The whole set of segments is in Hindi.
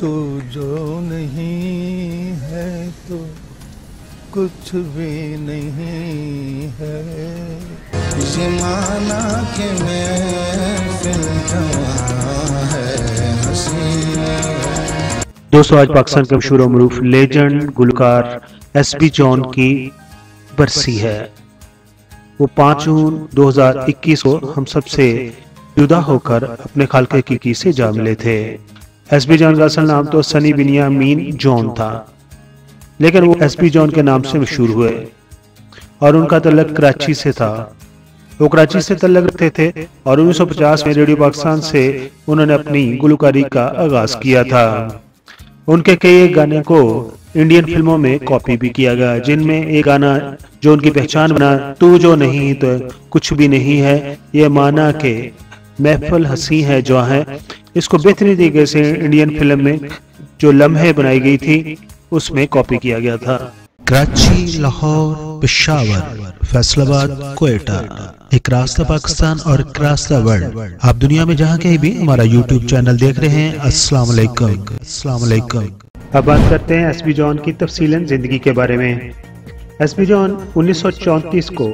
तू जो नहीं है तो कुछ भी नहीं है, ये माना कि महफिल जवां है हसीन। दोस्तों, आज पाकिस्तान के मशहूर मरूफ लेजेंड गुलकार एसपी जॉन की बरसी है। वो 5 जून 2021 को हम सबसे जुदा होकर अपने खालके की से जा मिले थे। एसपी जॉन का असल नाम तो सनी बिनियामीन जॉन था, लेकिन वो एसपी जॉन के नाम से मशहूर हुए और उनका तल्लक कराची से था। वो कराची से तल्लक रखते थे और 1950 में रेडियो पाकिस्तान से उन्होंने अपनी गुलकारी का आगाज किया था। उनके कई गाने को इंडियन फिल्मों में कॉपी भी किया गया, जिनमें एक गाना जो उनकी पहचान बना, तू जो नहीं तो कुछ भी नहीं है, ये माना के महफिल हंसी है जो है, इसको बेहतरीन तरीके से इंडियन फिल्म में जो लम्हे बनाई गई थी उसमें कॉपी किया गया था। कराची, लाहौर, पेशावर, फैसलाबाद, क्वेटा, एक रास्ता पाकिस्तान और एक रास्ता वर्ल्ड। आप दुनिया में जहाँ कहीं भी हमारा यूट्यूब चैनल देख रहे हैं, अस्सलाम वालेकुम। अस्सलाम वालेकुम। अब बात करते हैं एसपी जॉन की तफसीलन जिंदगी के बारे में। एसपी जॉन 1934 को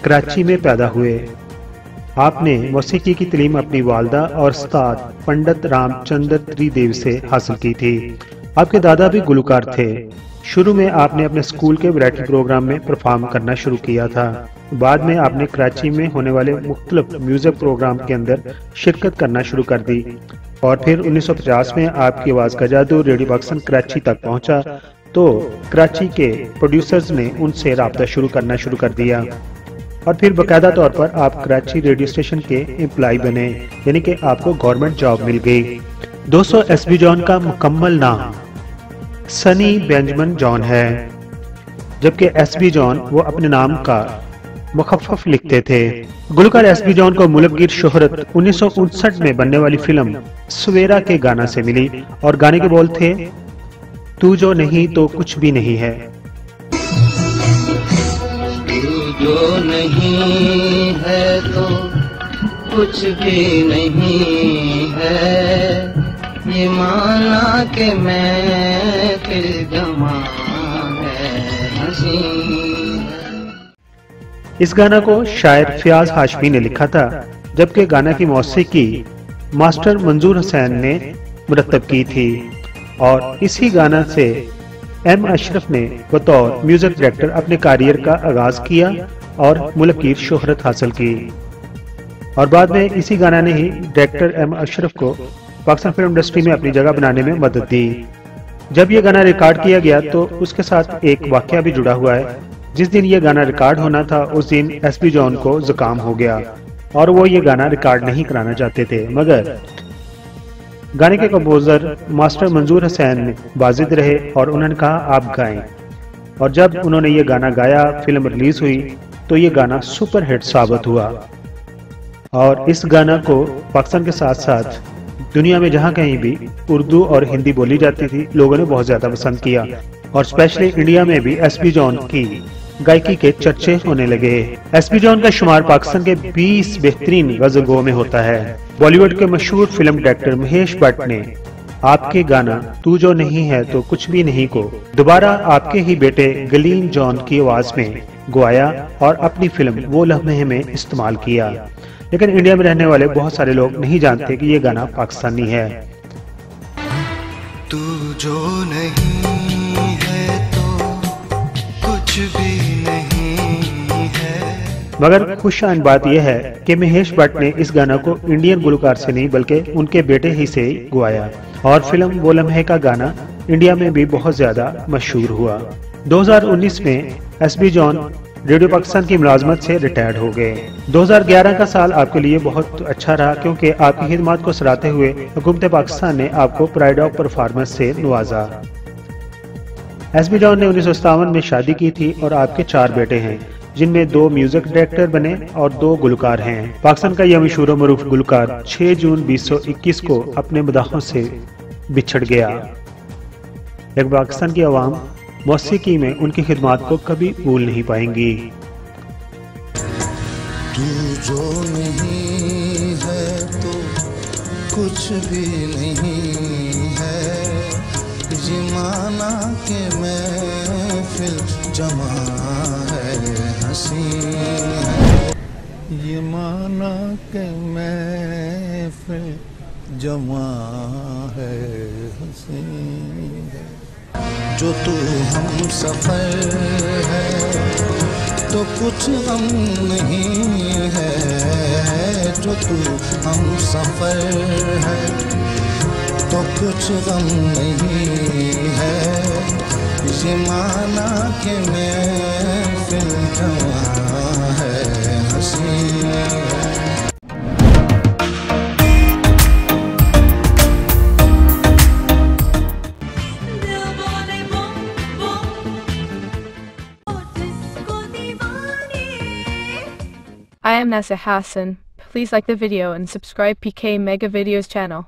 कराची में पैदा हुए। आपने मौसीकी की तालीम अपनी वालदा और उस्ताद पंडित रामचंद्र त्रिदेव से हासिल की थी। आपके दादा भी गुलकार थे। शुरू में आपने अपने स्कूल के वैरायटी प्रोग्राम में परफॉर्म करना शुरू किया था। बाद में आपने कराची में होने वाले मुख्तलिफ म्यूजिक प्रोग्राम के अंदर शिरकत करना शुरू कर दी और फिर 1950 में आपकी आवाज का जादू रेडियो पाकिस्तान कराची तक पहुंचा, तो कराची के प्रोड्यूसर्स ने उनसे राब्ता शुरू करना शुरू कर दिया और फिर बाकायदा तौर पर आप कराची रेडियो स्टेशन के एम्प्लॉय बने, यानी कि आपको गवर्नमेंट जॉब मिल गई। दोस्तों, एसपी जॉन का मुकम्मल नाम सनी बेंजामिन जॉन है, जबकि एसपी जॉन वो अपने नाम का मुखफ़्फ़ लिखते थे। गुलकार एसपी जॉन को मुल्कगीर शोहरत 1959 में बनने वाली फिल्म सवेरा के गाना से मिली और गाने के बोल थे, तू जो नहीं तो कुछ भी नहीं है। तू जो नहीं है तो कुछ भी नहीं है, ये माना के महफिल जवां है हसीन। इस गाना को शायर फयाज हाशमी ने लिखा था, जबकि गाना की मौसीकी मास्टर मंजूर हुसैन ने मुरतब की थी और इसी गाना से एम अशरफ ने बतौर म्यूजिक डायरेक्टर अपने करियर का आगाज किया और मुल्कगीर शोहरत हासिल की। और बाद में इसी गाना ने ही डायरेक्टर एम अशरफ को पाकिस्तान फिल्म इंडस्ट्री में अपनी जगह बनाने में मदद दी। जब ये गाना रिकॉर्ड किया गया तो उसके साथ एक वाकया भी जुड़ा हुआ है। जिस दिन ये गाना रिकॉर्ड होना था उस दिन एसपी जॉन को जुकाम हो गया और वो ये गाना रिकॉर्ड नहीं कराना चाहते थे, मगर गाने के कंपोजर मास्टर मंजूर हुसैन बाजिद रहे और उन्होंने कहा आप गाएं। और जब उन्होंने ये गाना गाया, फिल्म रिलीज हुई तो ये गाना सुपर हिट साबित हुआ और इस गाना को पाकिस्तान के साथ साथ दुनिया में जहां कहीं भी उर्दू और हिंदी बोली जाती थी, लोगों ने बहुत ज्यादा पसंद किया और स्पेशली इंडिया में भी एसपी जॉन की गायकी के चर्चे होने लगे। एसपी जॉन का शुमार पाकिस्तान के 20 बेहतरीन गजलगों में होता है। बॉलीवुड के मशहूर फिल्म डायरेक्टर महेश भट्ट ने आपके गाना तू जो नहीं है तो कुछ भी नहीं को दोबारा आपके ही बेटे गलीन जॉन की आवाज में गवाया और अपनी फिल्म वो लम्हे में इस्तेमाल किया। लेकिन इंडिया में रहने वाले बहुत सारे लोग नहीं जानते कि ये गाना पाकिस्तानी है। तू जो नहीं है तो कुछ भी नहीं है। मगर खुशाइन बात यह है कि महेश भट्ट ने इस गाना को इंडियन गुलकार से नहीं बल्कि उनके बेटे ही से गवाया और फिल्म वो लम्हे का गाना इंडिया में भी बहुत ज्यादा मशहूर हुआ। 2019 में एसपी जॉन रेडियो पाकिस्तान की मुलाजमत से रिटायर्ड हो गए। 2011 का साल आपके लिए बहुत अच्छा रहा क्योंकि आपकी खिदमत को सराहते हुए हुकूमत पाकिस्तान ने आपको प्राइड ऑफ परफॉर्मेंस से नवाजा। एसपी जॉन ने 1957 में शादी की थी और आपके 4 बेटे हैं, जिनमें 2 म्यूजिक डायरेक्टर बने और 2 गुलकार हैं। पाकिस्तान का यह मशहूर मरूफ गुलकार 6 जून 2021 को अपने मदाहों से बिछड़ गया। लेकिन पाकिस्तान की आवाम मौसीकी में उनकी खिदमत को कभी भूल नहीं पाएंगी। तू जो नहीं है तो कुछ भी नहीं है, ये माना के महफिल जमा है हंसी है, ये माना के महफिल जमा है हंसी है। जो तू हम सफर है तो कुछ गम नहीं है, जो तू हम सफर है तो कुछ गम नहीं है, ये माना के महफिल जमा है हंसी है। I am Nasa Hassan. Please like the video and subscribe PK Mega Videos channel.